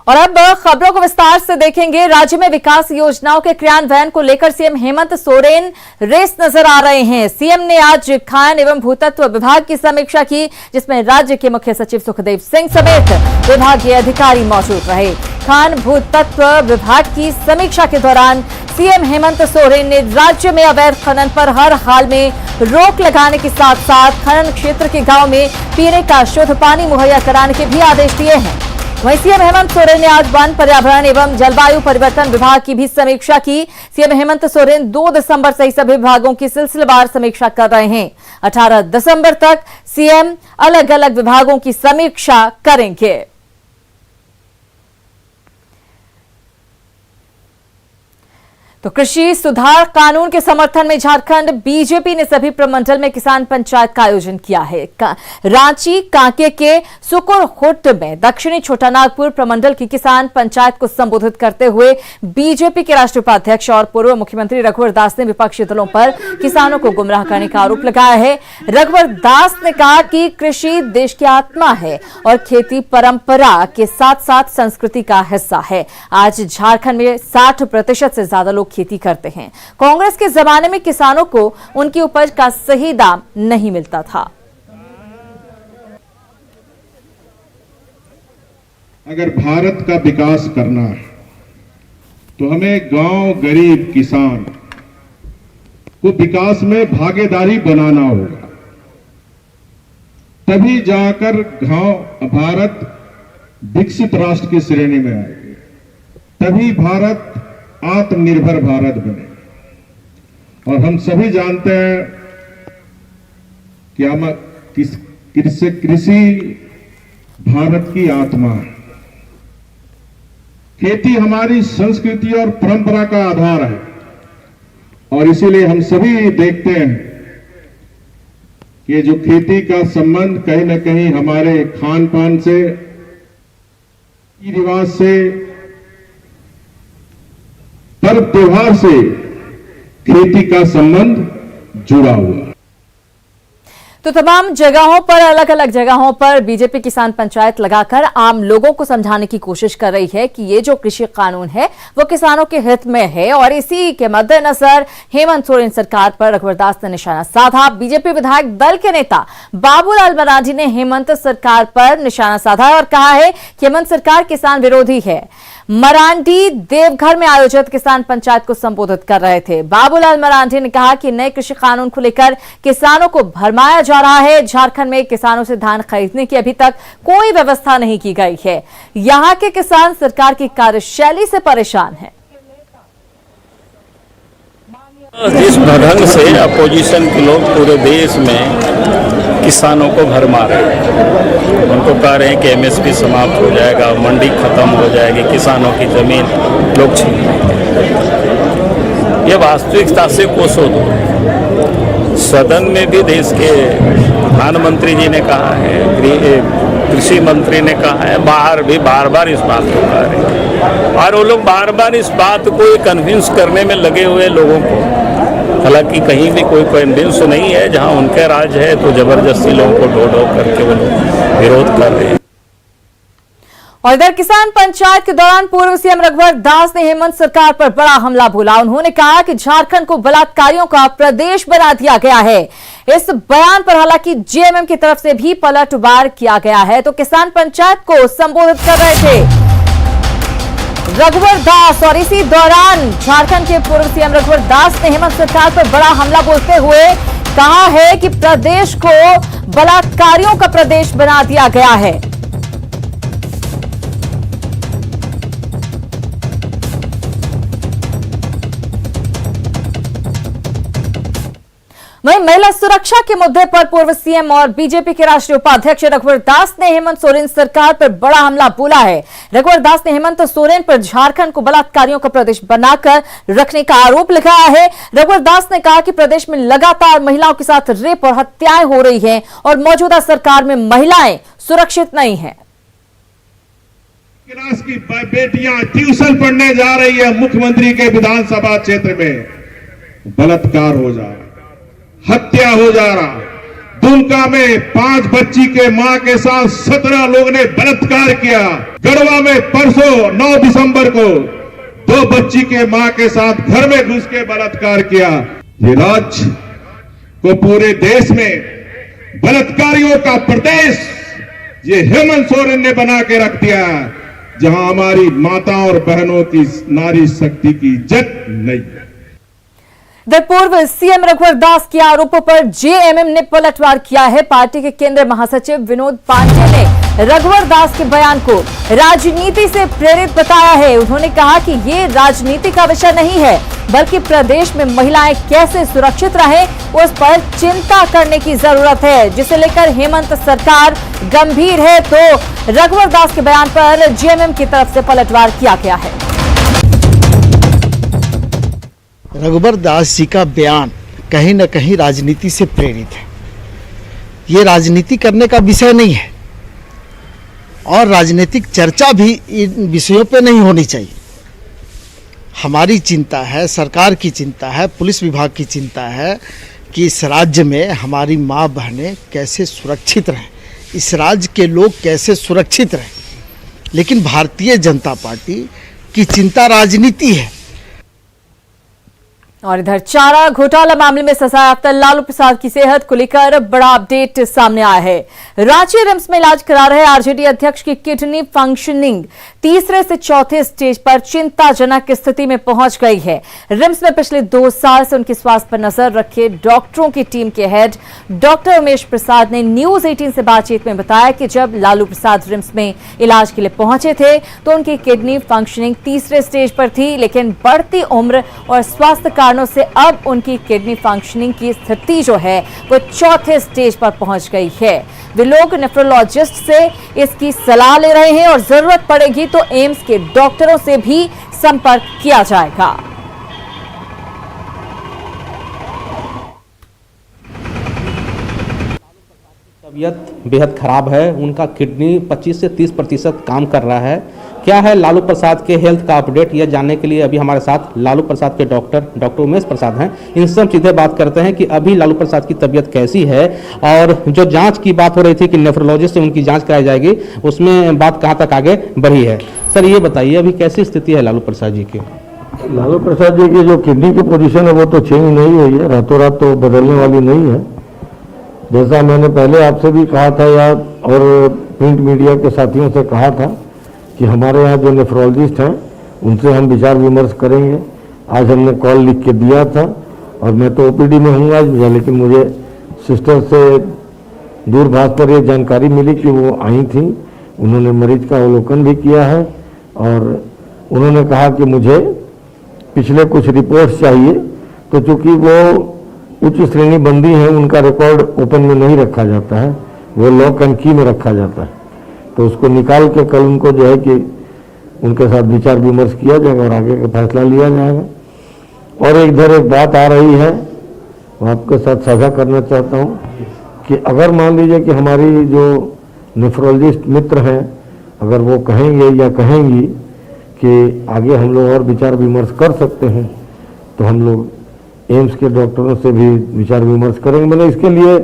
और अब खबरों को विस्तार से देखेंगे। राज्य में विकास योजनाओं के क्रियान्वयन को लेकर सीएम हेमंत सोरेन रेस नजर आ रहे हैं। सीएम ने आज खान एवं भूतत्व विभाग की समीक्षा की, जिसमें राज्य के मुख्य सचिव सुखदेव सिंह समेत विभागीय अधिकारी मौजूद रहे। खान भूतत्व विभाग की समीक्षा के दौरान सीएम हेमंत सोरेन ने राज्य में अवैध खनन पर हर हाल में रोक लगाने के साथ साथ खनन क्षेत्र के गांव में पीने का शुद्ध पानी मुहैया कराने के भी आदेश दिए हैं। वहीं सीएम हेमंत सोरेन ने आज वन, पर्यावरण एवं जलवायु परिवर्तन विभाग की भी समीक्षा की। सीएम हेमंत सोरेन 2 दिसंबर से ही सभी विभागों की सिलसिलेवार समीक्षा कर रहे हैं। 18 दिसंबर तक सीएम अलग अलग विभागों की समीक्षा करेंगे। तो कृषि सुधार कानून के समर्थन में झारखंड बीजेपी ने सभी प्रमंडल में किसान पंचायत का आयोजन किया है। रांची कांके के सुकुरहुट में दक्षिणी छोटानागपुर प्रमंडल की किसान पंचायत को संबोधित करते हुए बीजेपी के राष्ट्रीय उपाध्यक्ष और पूर्व मुख्यमंत्री रघुवर दास ने विपक्षी दलों पर किसानों को गुमराह करने का आरोप लगाया है। रघुवर दास ने कहा कि कृषि देश की आत्मा है और खेती परंपरा के साथ साथ संस्कृति का हिस्सा है। आज झारखंड में 60% से ज्यादा लोग खेती करते हैं। कांग्रेस के जमाने में किसानों को उनकी उपज का सही दाम नहीं मिलता था। अगर भारत का विकास करना है तो हमें गांव गरीब किसान को विकास में भागीदारी बनाना होगा, तभी जाकर भारत विकसित राष्ट्र की श्रेणी में आएगी, तभी भारत आत्मनिर्भर भारत बने। और हम सभी जानते हैं कि कृषि भारत की आत्मा है। खेती हमारी संस्कृति और परंपरा का आधार है और इसीलिए हम सभी देखते हैं कि जो खेती का संबंध कहीं ना कहीं हमारे खान पान से, रिवाज से, पर्व त्योहार से खेती का संबंध जुड़ा हुआ है। तो तमाम जगहों पर, अलग अलग जगहों पर बीजेपी किसान पंचायत लगाकर आम लोगों को समझाने की कोशिश कर रही है कि ये जो कृषि कानून है वो किसानों के हित में है। और इसी के मद्देनजर हेमंत सोरेन सरकार पर रघुवर दास ने निशाना साधा। बीजेपी विधायक दल के नेता बाबूलाल मरांडी ने हेमंत सरकार पर निशाना साधा और कहा है कि हेमंत सरकार किसान विरोधी है। मरांडी देवघर में आयोजित किसान पंचायत को संबोधित कर रहे थे। बाबूलाल मरांडी ने कहा कि नए कृषि कानून को लेकर किसानों को भरमाया जा रहा है। झारखंड में किसानों से धान खरीदने की अभी तक कोई व्यवस्था नहीं की गई है। यहां के किसान सरकार की कार्यशैली से परेशान हैं। जिस ढंग से अपोजिशन के लोग पूरे देश में किसानों को भरमा रहे हैं, उनको कह रहे हैं कि एमएसपी समाप्त हो जाएगा, मंडी खत्म हो जाएगी, किसानों की जमीन लोग छीन लेंगे। ये वास्तविकता से कोसों दूर। सदन में भी देश के प्रधानमंत्री जी ने कहा है, कृषि मंत्री ने कहा है, बाहर भी बार बार इस बात को कह रहे हैं और वो लोग बार बार इस बात को कन्विंस करने में लगे हुए लोगों को। हालांकि कहीं भी कोई कन्विंस नहीं है। जहां उनके राज है तो जबरदस्ती लोगों को ढो करके वो लोग विरोध कर रहे हैं। और इधर किसान पंचायत के दौरान पूर्व सीएम रघुवर दास ने हेमंत सरकार पर बड़ा हमला बोला। उन्होंने कहा कि झारखंड को बलात्कारियों का प्रदेश बना दिया गया है। इस बयान पर हालांकि जेएमएम की तरफ से भी पलटवार किया गया है। तो किसान पंचायत को संबोधित कर रहे थे रघुवर दास और इसी दौरान झारखंड के पूर्व सीएम रघुवर दास ने हेमंत सरकार पर बड़ा हमला बोलते हुए कहा है कि प्रदेश को बलात्कारियों का प्रदेश बना दिया गया है। वहीं महिला सुरक्षा के मुद्दे पर पूर्व सीएम और बीजेपी के राष्ट्रीय उपाध्यक्ष रघुवर दास ने हेमंत सोरेन सरकार पर बड़ा हमला बोला है। रघुवर दास ने हेमंत सोरेन पर झारखंड को बलात्कारियों का प्रदेश बनाकर रखने का आरोप लगाया है। रघुवर दास ने कहा कि प्रदेश में लगातार महिलाओं के साथ रेप और हत्याएं हो रही हैं और मौजूदा सरकार में महिलाएं सुरक्षित नहीं है। क्लास की बेटियां ट्यूशन पढ़ने जा रही है, मुख्यमंत्री के विधानसभा क्षेत्र में बलात्कार हो जा रहा, हत्या हो जा रहा, दुमका में 5 बच्ची के मां के साथ 17 लोगों ने बलात्कार किया। गढ़वा में परसों 9 दिसंबर को 2 बच्ची के मां के साथ घर में घुस के बलात्कार किया। ये राज्य को पूरे देश में बलात्कारियों का प्रदेश ये हेमंत सोरेन ने बना के रख दिया, जहां हमारी माताओं और बहनों की नारी शक्ति की इज्जत नहीं है। पूर्व सीएम रघुवर दास के आरोपों पर जेएमएम ने पलटवार किया है। पार्टी के केंद्रीय महासचिव विनोद पांडे ने रघुवर दास के बयान को राजनीति से प्रेरित बताया है। उन्होंने कहा कि ये राजनीति का विषय नहीं है, बल्कि प्रदेश में महिलाएं कैसे सुरक्षित रहें उस पर चिंता करने की जरूरत है, जिसे लेकर हेमंत सरकार गंभीर है। तो रघुवर दास के बयान पर जेएमएम की तरफ से पलटवार किया गया है। रघुवर दास जी का बयान कहीं न कहीं राजनीति से प्रेरित है। ये राजनीति करने का विषय नहीं है और राजनीतिक चर्चा भी इन विषयों पे नहीं होनी चाहिए। हमारी चिंता है, सरकार की चिंता है, पुलिस विभाग की चिंता है कि इस राज्य में हमारी माँ बहनें कैसे सुरक्षित रहें, इस राज्य के लोग कैसे सुरक्षित रहें। लेकिन भारतीय जनता पार्टी की चिंता राजनीति है। और इधर चारा घोटाला मामले में सजायाफ्ता लालू प्रसाद की सेहत को लेकर बड़ा अपडेट सामने आया है। रांची रिम्स में इलाज करा रहे आरजेडी अध्यक्ष की किडनी फंक्शनिंग तीसरे से चौथे स्टेज पर चिंताजनक स्थिति में पहुंच गई है। रिम्स में पिछले 2 साल से उनके स्वास्थ्य पर नजर रखे डॉक्टरों की टीम के हेड डॉक्टर उमेश प्रसाद ने न्यूज 18 से बातचीत में बताया कि जब लालू प्रसाद रिम्स में इलाज के लिए पहुंचे थे तो उनकी किडनी फंक्शनिंग तीसरे स्टेज पर थी, लेकिन बढ़ती उम्र और स्वास्थ्य कारणों से अब उनकी किडनी फंक्शनिंग की स्थिति जो है वो चौथे स्टेज पर पहुंच गई है। वे लोग नेफ्रोलॉजिस्ट से इसकी सलाह ले रहे हैं और जरूरत पड़ेगी तो एम्स के डॉक्टरों से भी संपर्क किया जाएगा। तबीयत बेहद खराब है, उनका किडनी 25 से 30% काम कर रहा है। क्या है लालू प्रसाद के हेल्थ का अपडेट, यह जानने के लिए अभी हमारे साथ लालू प्रसाद के डॉक्टर उमेश प्रसाद हैं। इनसे हम सीधे बात करते हैं कि अभी लालू प्रसाद की तबीयत कैसी है और जो जांच की बात हो रही थी कि नेफ्रोलॉजिस्ट से उनकी जांच कराई जाएगी, उसमें बात कहां तक आगे बढ़ी है। सर ये बताइए अभी कैसी स्थिति है लालू प्रसाद जी की? लालू प्रसाद जी की जो किडनी की पोजीशन है वो तो चेंज नहीं हुई है, रातों रात तो बदलने वाली नहीं है। जैसा मैंने पहले आपसे भी कहा था या और प्रिंट मीडिया के साथियों से कहा था कि हमारे यहाँ जो नेफ्रोलॉजिस्ट हैं उनसे हम विचार विमर्श करेंगे। आज हमने कॉल लिख के दिया था और मैं तो ओपीडी में हूँ आज, लेकिन मुझे सिस्टर से दूरभाष पर ये जानकारी मिली कि वो आई थी, उन्होंने मरीज का अवलोकन भी किया है और उन्होंने कहा कि मुझे पिछले कुछ रिपोर्ट्स चाहिए। तो चूंकि वो उच्च श्रेणी बंदी है, उनका रिकॉर्ड ओपन में नहीं रखा जाता है, वो लॉक एंड की में रखा जाता है। तो उसको निकाल के कल उनको जो है कि उनके साथ विचार विमर्श किया जाएगा और आगे का फैसला लिया जाएगा। और इधर एक बात आ रही है, मैं आपके साथ साझा करना चाहता हूँ कि अगर मान लीजिए कि हमारी जो नेफ्रोलॉजिस्ट मित्र हैं, अगर वो कहेंगे या कहेंगी कि आगे हम लोग और विचार विमर्श कर सकते हैं, तो हम लोग एम्स के डॉक्टरों से भी विचार विमर्श करेंगे। मैंने इसके लिए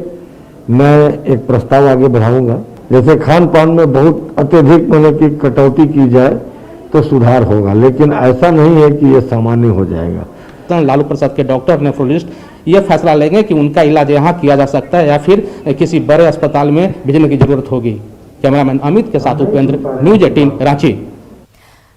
मैं एक प्रस्ताव आगे बढ़ाऊंगा। जैसे खान पान में बहुत अत्यधिक मैंने की कटौती की जाए तो सुधार होगा, लेकिन ऐसा नहीं है कि यह सामान्य हो जाएगा। तो लालू प्रसाद के डॉक्टर नेफ्रोलॉजिस्ट यह फैसला लेंगे कि उनका इलाज यहाँ किया जा सकता है या फिर किसी बड़े अस्पताल में भेजने की जरूरत होगी। कैमरामैन अमित के साथ उपेंद्र, न्यूज 18 रांची।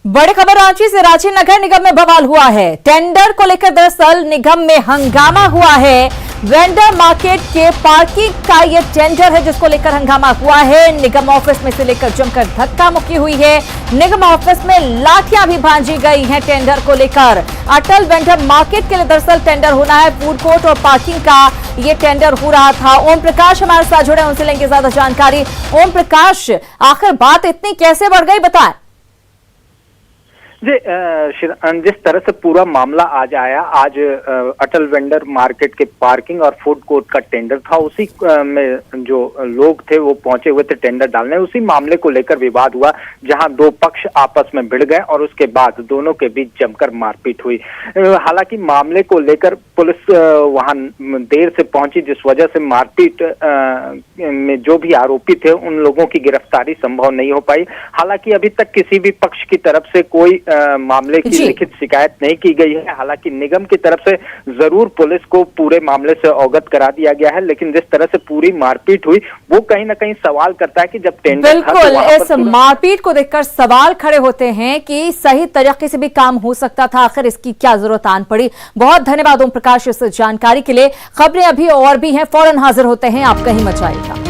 बड़ी खबर रांची से। रांची नगर निगम में बवाल हुआ है। टेंडर को लेकर दरअसल निगम में हंगामा हुआ है। वेंडर मार्केट के पार्किंग का ये टेंडर है जिसको लेकर हंगामा हुआ है। निगम ऑफिस में से लेकर जमकर धक्का मुक्की हुई है। निगम ऑफिस में लाठियां भी भांजी गई हैं टेंडर को लेकर। अटल वेंडर मार्केट के लिए दरअसल टेंडर होना है। फूड कोर्ट और पार्किंग का ये टेंडर हो रहा था। ओम प्रकाश हमारे साथ जुड़े, उनसे लेंगे ज्यादा जानकारी। ओम प्रकाश, आखिर बात इतनी कैसे बढ़ गई, बताएं। जिस तरह से पूरा मामला आज आया, आज अटल वेंडर मार्केट के पार्किंग और फूड कोर्ट का टेंडर था, उसी में जो लोग थे वो पहुंचे हुए थे टेंडर डालने। उसी मामले को लेकर विवाद हुआ, जहां दो पक्ष आपस में भिड़ गए और उसके बाद दोनों के बीच जमकर मारपीट हुई। हालांकि मामले को लेकर पुलिस वहां देर से पहुंची, जिस वजह से मारपीट में जो भी आरोपी थे उन लोगों की गिरफ्तारी संभव नहीं हो पाई। हालांकि अभी तक किसी भी पक्ष की तरफ से कोई मामले की लिखित शिकायत नहीं की गई है। हालांकि निगम की तरफ से जरूर पुलिस को पूरे मामले से अवगत करा दिया गया है, लेकिन जिस तरह से पूरी मारपीट हुई वो कहीं ना कहीं सवाल करता है कि जब टेंडर बिल्कुल इस मारपीट को देखकर सवाल खड़े होते हैं कि सही तरीके से भी काम हो सकता था, आखिर इसकी क्या जरूरत आन पड़ी। बहुत धन्यवाद ओम प्रकाश इस जानकारी के लिए। खबरें अभी और भी हैं, फौरन हाजिर होते हैं, आप कहीं मत जाइएगा।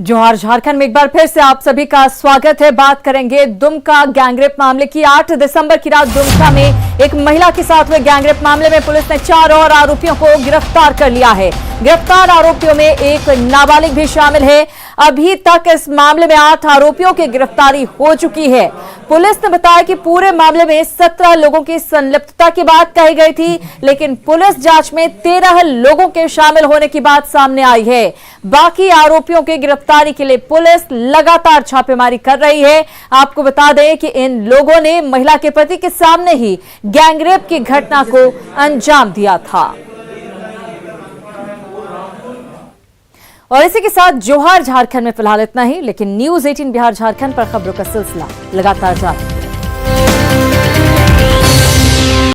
जोहार झारखंड में एक बार फिर से आप सभी का स्वागत है। बात करेंगे दुमका गैंगरेप मामले की। 8 दिसंबर की रात दुमका में एक महिला के साथ हुए गैंगरेप मामले में पुलिस ने 4 और आरोपियों को गिरफ्तार कर लिया है। गिरफ्तार आरोपियों में एक नाबालिग भी शामिल है। अभी तक इस मामले में 8 आरोपियों की गिरफ्तारी हो चुकी है। पुलिस ने बताया कि पूरे मामले में 17 लोगों की संलिप्तता की बात कही गई थी, लेकिन पुलिस जांच में 13 लोगों के शामिल होने की बात सामने आई है। बाकी आरोपियों की गिरफ्तारी के लिए पुलिस लगातार छापेमारी कर रही है। आपको बता दें कि इन लोगों ने महिला के पति के सामने ही गैंगरेप की घटना को अंजाम दिया था। और इसी के साथ जोहार झारखंड में फिलहाल इतना ही, लेकिन न्यूज़ 18 बिहार झारखंड पर खबरों का सिलसिला लगातार जारी।